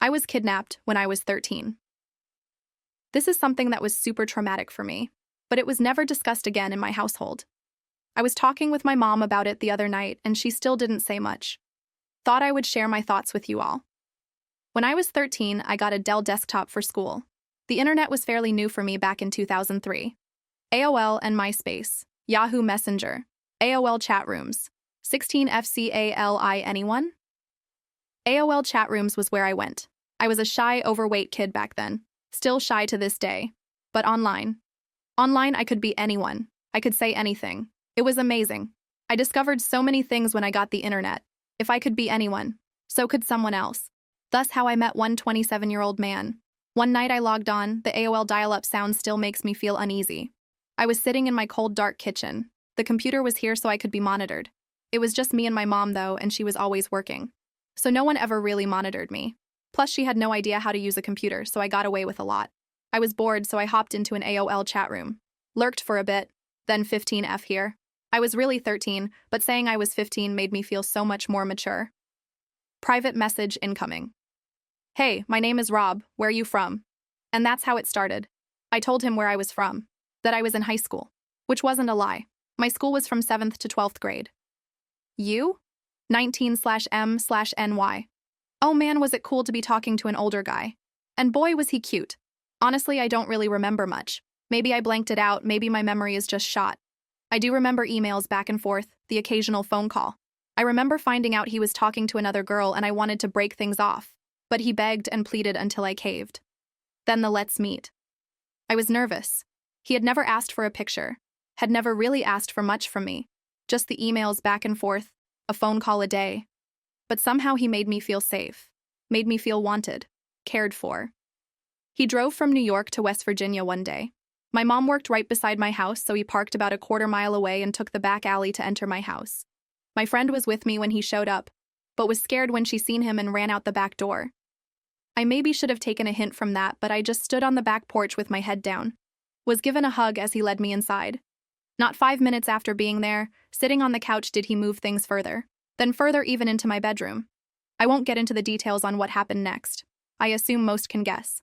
I was kidnapped when I was 13. This is something that was super traumatic for me, but it was never discussed again in my household. I was talking with my mom about it the other night, and she still didn't say much. Thought I would share my thoughts with you all. When I was 13, I got a Dell desktop for school. The internet was fairly new for me back in 2003. AOL and MySpace, Yahoo Messenger, AOL chat rooms, 16FCALI anyone? AOL chat rooms was where I went. I was a shy, overweight kid back then, still shy to this day. But online. Online, I could be anyone. I could say anything. It was amazing. I discovered so many things when I got the internet. If I could be anyone, so could someone else. Thus how I met one 27-year-old man. One night I logged on, the AOL dial-up sound still makes me feel uneasy. I was sitting in my cold, dark kitchen. The computer was here so I could be monitored. It was just me and my mom, though, and she was always working. So no one ever really monitored me. Plus, she had no idea how to use a computer, so I got away with a lot. I was bored, so I hopped into an AOL chat room. Lurked for a bit, then 15F here. I was really 13, but saying I was 15 made me feel so much more mature. Private message incoming. Hey, my name is Rob, where you from? And that's how it started. I told him where I was from, that I was in high school, which wasn't a lie. My school was from 7th to 12th grade. You? 19/M/NY. Oh man, was it cool to be talking to an older guy. And boy, was he cute. Honestly, I don't really remember much. Maybe I blanked it out, maybe my memory is just shot. I do remember emails back and forth, the occasional phone call. I remember finding out he was talking to another girl and I wanted to break things off, but he begged and pleaded until I caved. Then the let's meet. I was nervous. He had never asked for a picture, had never really asked for much from me, just the emails back and forth, a phone call a day. But somehow he made me feel safe, made me feel wanted, cared for. He drove from New York to West Virginia one day. My mom worked right beside my house, so he parked about a quarter mile away and took the back alley to enter my house. My friend was with me when he showed up, but was scared when she seen him and ran out the back door. I maybe should have taken a hint from that, but I just stood on the back porch with my head down. Was given a hug as he led me inside. Not 5 minutes after being there, sitting on the couch did he move things further, then further even into my bedroom. I won't get into the details on what happened next. I assume most can guess.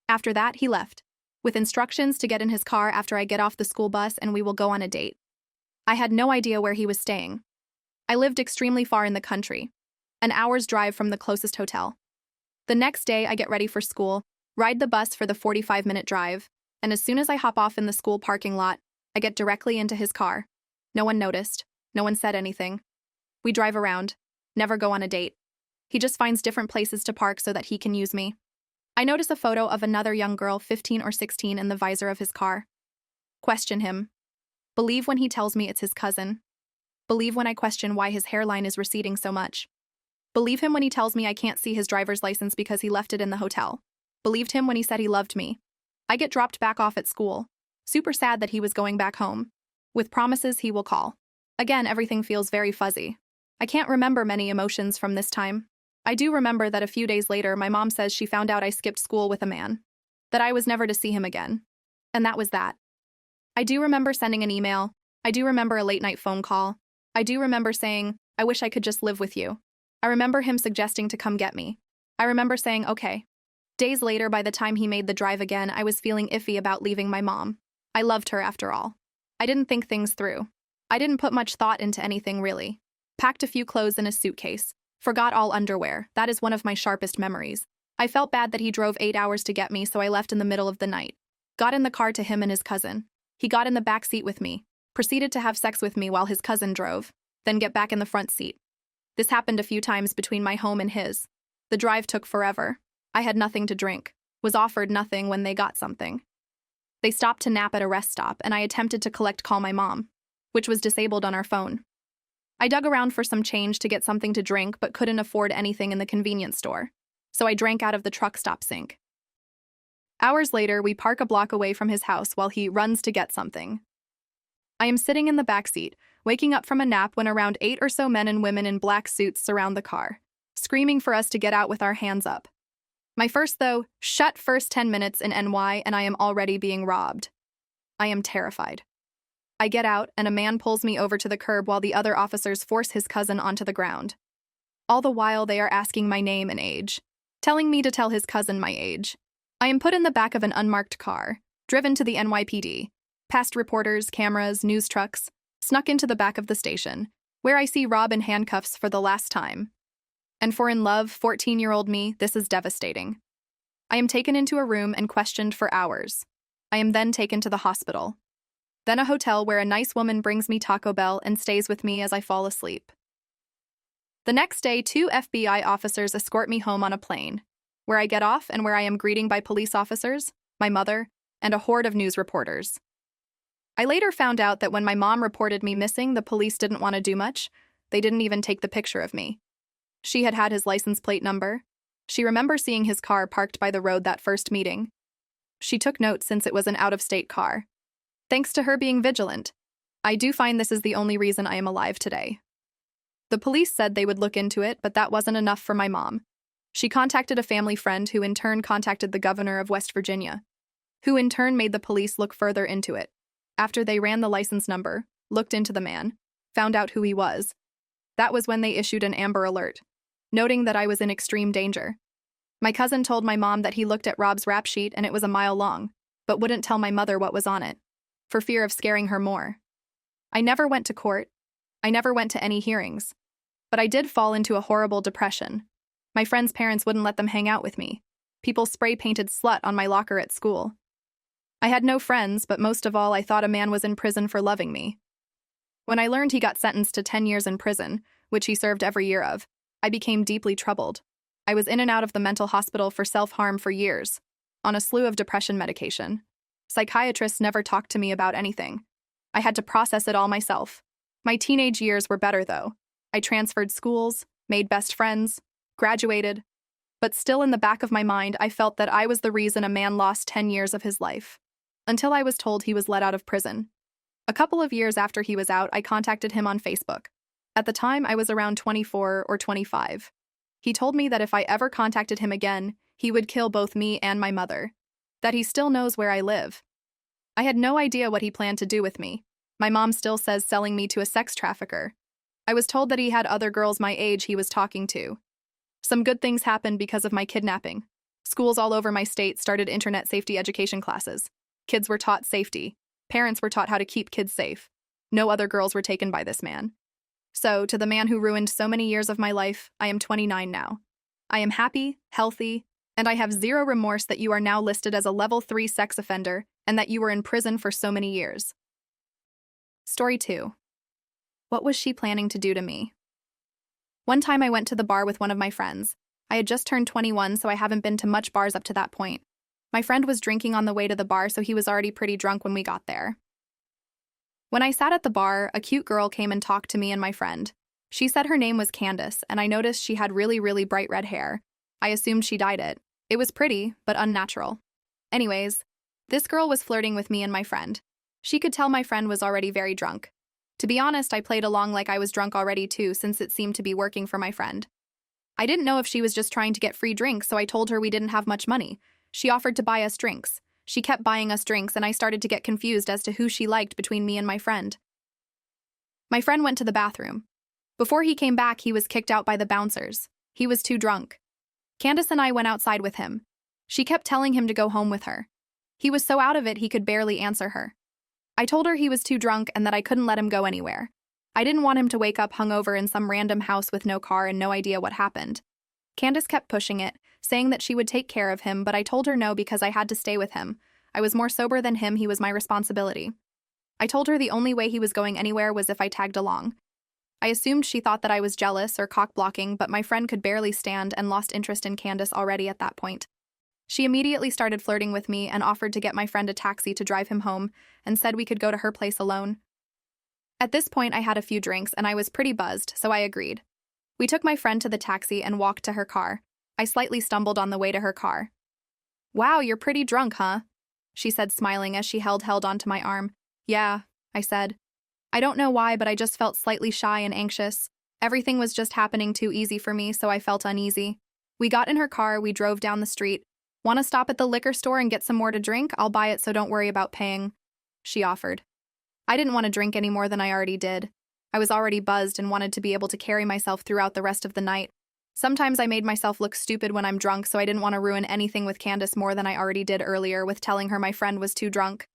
After that, he left, with instructions to get in his car after I get off the school bus and we will go on a date. I had no idea where he was staying. I lived extremely far in the country, an hour's drive from the closest hotel. The next day, I get ready for school, ride the bus for the 45-minute drive, and as soon as I hop off in the school parking lot, I get directly into his car. No one noticed. No one said anything. We drive around, never go on a date. He just finds different places to park so that he can use me. I notice a photo of another young girl, 15 or 16, in the visor of his car. Question him. Believe when he tells me it's his cousin. Believe when I question why his hairline is receding so much. Believe him when he tells me I can't see his driver's license because he left it in the hotel. Believed him when he said he loved me. I get dropped back off at school. Super sad that he was going back home. With promises he will call. Again, everything feels very fuzzy. I can't remember many emotions from this time. I do remember that a few days later, my mom says she found out I skipped school with a man. That I was never to see him again. And that was that. I do remember sending an email. I do remember a late-night phone call. I do remember saying, I wish I could just live with you. I remember him suggesting to come get me. I remember saying, okay. Days later, by the time he made the drive again, I was feeling iffy about leaving my mom. I loved her after all. I didn't think things through. I didn't put much thought into anything really. Packed a few clothes in a suitcase. Forgot all underwear. That is one of my sharpest memories. I felt bad that he drove 8 hours to get me, so I left in the middle of the night. Got in the car to him and his cousin. He got in the back seat with me. Proceeded to have sex with me while his cousin drove. Then get back in the front seat. This happened a few times between my home and his. The drive took forever. I had nothing to drink. Was offered nothing when they got something. They stopped to nap at a rest stop, and I attempted to call my mom, which was disabled on our phone. I dug around for some change to get something to drink, but couldn't afford anything in the convenience store, so I drank out of the truck stop sink. Hours later, we park a block away from his house while he runs to get something. I am sitting in the back seat, waking up from a nap when around 8 or so men and women in black suits surround the car, screaming for us to get out with our hands up. My first 10 minutes in NY and I am already being robbed. I am terrified. I get out and a man pulls me over to the curb while the other officers force his cousin onto the ground. All the while they are asking my name and age. telling me to tell his cousin my age. I am put in the back of an unmarked car, driven to the NYPD, past reporters, cameras, news trucks, snuck into the back of the station, where I see Rob in handcuffs for the last time. And for in love, 14-year-old me, this is devastating. I am taken into a room and questioned for hours. I am then taken to the hospital. Then a hotel where a nice woman brings me Taco Bell and stays with me as I fall asleep. The next day, 2 FBI officers escort me home on a plane, where I get off and where I am greeted by police officers, my mother, and a horde of news reporters. I later found out that when my mom reported me missing, the police didn't want to do much. They didn't even take the picture of me. She had his license plate number. She remembers seeing his car parked by the road that first meeting. She took note since it was an out-of-state car. Thanks to her being vigilant, I do find this is the only reason I am alive today. The police said they would look into it, but that wasn't enough for my mom. She contacted a family friend who in turn contacted the governor of West Virginia, who in turn made the police look further into it. After they ran the license number, looked into the man, found out who he was. That was when they issued an Amber Alert, noting that I was in extreme danger. My cousin told my mom that he looked at Rob's rap sheet and it was a mile long, but wouldn't tell my mother what was on it, for fear of scaring her more. I never went to court. I never went to any hearings. But I did fall into a horrible depression. My friends' parents wouldn't let them hang out with me. People spray-painted slut on my locker at school. I had no friends, but most of all, I thought a man was in prison for loving me. When I learned he got sentenced to 10 years in prison, which he served every year of, I became deeply troubled. I was in and out of the mental hospital for self-harm for years, on a slew of depression medication. Psychiatrists never talked to me about anything. I had to process it all myself. My teenage years were better, though. I transferred schools, made best friends, graduated. But still in the back of my mind, I felt that I was the reason a man lost 10 years of his life. Until I was told he was let out of prison. A couple of years after he was out, I contacted him on Facebook. At the time, I was around 24 or 25. He told me that if I ever contacted him again, he would kill both me and my mother. That he still knows where I live. I had no idea what he planned to do with me. My mom still says selling me to a sex trafficker. I was told that he had other girls my age he was talking to. Some good things happened because of my kidnapping. Schools all over my state started internet safety education classes. Kids were taught safety. Parents were taught how to keep kids safe. No other girls were taken by this man. So, to the man who ruined so many years of my life, I am 29 now. I am happy, healthy, and I have zero remorse that you are now listed as a level 3 sex offender and that you were in prison for so many years. Story 2. What was she planning to do to me? One time I went to the bar with one of my friends. I had just turned 21, so I haven't been to much bars up to that point. My friend was drinking on the way to the bar, so he was already pretty drunk when we got there. When I sat at the bar, a cute girl came and talked to me and my friend. She said her name was Candace, and I noticed she had really, really bright red hair. I assumed she dyed it. It was pretty, but unnatural. Anyways, this girl was flirting with me and my friend. She could tell my friend was already very drunk. To be honest, I played along like I was drunk already too, since it seemed to be working for my friend. I didn't know if she was just trying to get free drinks, so I told her we didn't have much money. She offered to buy us drinks. She kept buying us drinks, and I started to get confused as to who she liked between me and my friend. My friend went to the bathroom. Before he came back, he was kicked out by the bouncers. He was too drunk. Candace and I went outside with him. She kept telling him to go home with her. He was so out of it he could barely answer her. I told her he was too drunk and that I couldn't let him go anywhere. I didn't want him to wake up hungover in some random house with no car and no idea what happened. Candace kept pushing it, saying that she would take care of him, but I told her no because I had to stay with him. I was more sober than him, he was my responsibility. I told her the only way he was going anywhere was if I tagged along. I assumed she thought that I was jealous or cock-blocking, but my friend could barely stand and lost interest in Candace already at that point. She immediately started flirting with me and offered to get my friend a taxi to drive him home and said we could go to her place alone. At this point, I had a few drinks and I was pretty buzzed, so I agreed. We took my friend to the taxi and walked to her car. I slightly stumbled on the way to her car. "Wow, you're pretty drunk, huh?" she said, smiling as she held onto my arm. "Yeah," I said. I don't know why, but I just felt slightly shy and anxious. Everything was just happening too easy for me, so I felt uneasy. We got in her car, we drove down the street. "Want to stop at the liquor store and get some more to drink? I'll buy it, so don't worry about paying," she offered. I didn't want to drink any more than I already did. I was already buzzed and wanted to be able to carry myself throughout the rest of the night. Sometimes I made myself look stupid when I'm drunk, so I didn't want to ruin anything with Candace more than I already did earlier with telling her my friend was too drunk.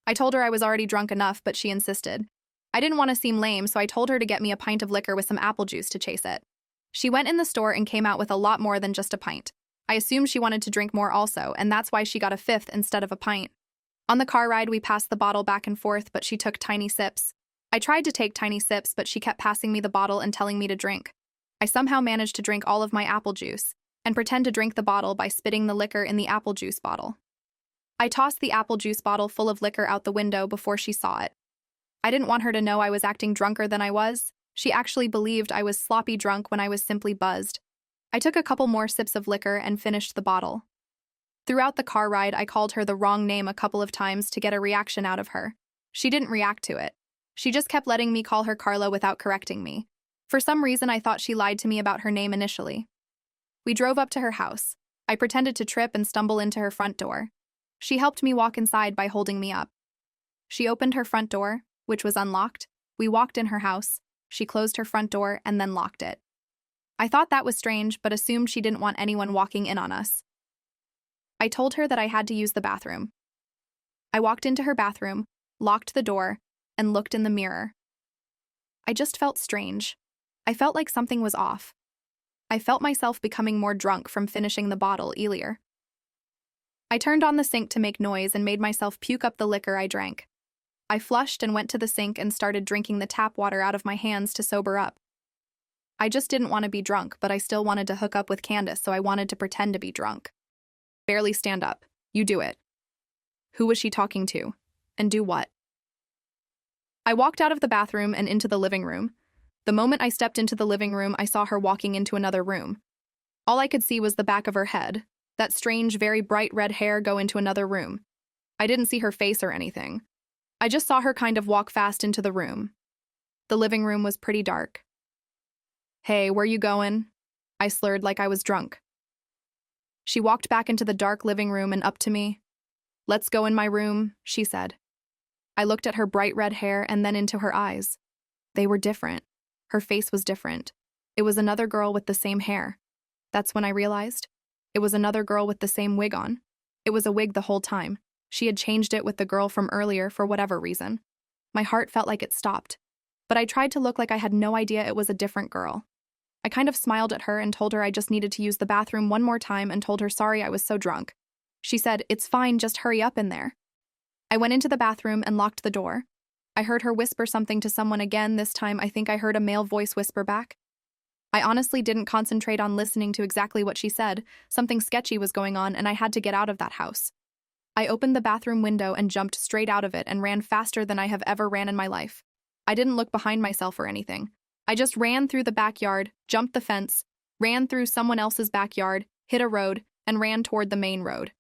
I told her I was already drunk enough, but she insisted. I didn't want to seem lame, so I told her to get me a pint of liquor with some apple juice to chase it. She went in the store and came out with a lot more than just a pint. I assumed she wanted to drink more also, and that's why she got a fifth instead of a pint. On the car ride, we passed the bottle back and forth, but she took tiny sips. I tried to take tiny sips, but she kept passing me the bottle and telling me to drink. I somehow managed to drink all of my apple juice and pretend to drink the bottle by spitting the liquor in the apple juice bottle. I tossed the apple juice bottle full of liquor out the window before she saw it. I didn't want her to know I was acting drunker than I was. She actually believed I was sloppy drunk when I was simply buzzed. I took a couple more sips of liquor and finished the bottle. Throughout the car ride, I called her the wrong name a couple of times to get a reaction out of her. She didn't react to it. She just kept letting me call her Carla without correcting me. For some reason, I thought she lied to me about her name initially. We drove up to her house. I pretended to trip and stumble into her front door. She helped me walk inside by holding me up. She opened her front door, which was unlocked. We walked in her house. She closed her front door and then locked it. I thought that was strange, but assumed she didn't want anyone walking in on us. I told her that I had to use the bathroom. I walked into her bathroom, locked the door, and looked in the mirror. I just felt strange. I felt like something was off. I felt myself becoming more drunk from finishing the bottle earlier. I turned on the sink to make noise and made myself puke up the liquor I drank. I flushed and went to the sink and started drinking the tap water out of my hands to sober up. I just didn't want to be drunk, but I still wanted to hook up with Candace, so I wanted to pretend to be drunk. Barely stand up. You do it. Who was she talking to? And do what? I walked out of the bathroom and into the living room. The moment I stepped into the living room, I saw her walking into another room. All I could see was the back of her head, that strange, very bright red hair go into another room. I didn't see her face or anything. I just saw her kind of walk fast into the room. The living room was pretty dark. Hey, where you going? I slurred like I was drunk. She walked back into the dark living room and up to me. Let's go in my room, she said. I looked at her bright red hair and then into her eyes. They were different. Her face was different. It was another girl with the same hair. That's when I realized. It was another girl with the same wig on. It was a wig the whole time. She had changed it with the girl from earlier for whatever reason. My heart felt like it stopped. But I tried to look like I had no idea it was a different girl. I kind of smiled at her and told her I just needed to use the bathroom one more time and told her sorry I was so drunk. She said, "It's fine, just hurry up in there." I went into the bathroom and locked the door. I heard her whisper something to someone again. This time I think I heard a male voice whisper back. I honestly didn't concentrate on listening to exactly what she said. Something sketchy was going on and I had to get out of that house. I opened the bathroom window and jumped straight out of it and ran faster than I have ever ran in my life. I didn't look behind myself or anything. I just ran through the backyard, jumped the fence, ran through someone else's backyard, hit a road, and ran toward the main road.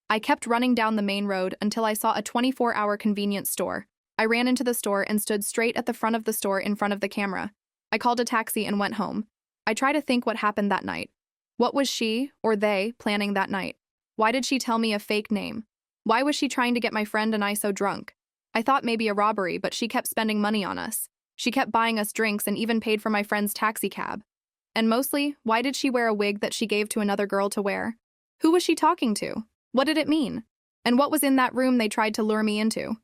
I kept running down the main road until I saw a 24-hour convenience store. I ran into the store and stood straight at the front of the store in front of the camera. I called a taxi and went home. I try to think what happened that night. What was she, or they, planning that night? Why did she tell me a fake name? Why was she trying to get my friend and I so drunk? I thought maybe a robbery, but she kept spending money on us. She kept buying us drinks and even paid for my friend's taxi cab. And mostly, why did she wear a wig that she gave to another girl to wear? Who was she talking to? What did it mean? And what was in that room they tried to lure me into?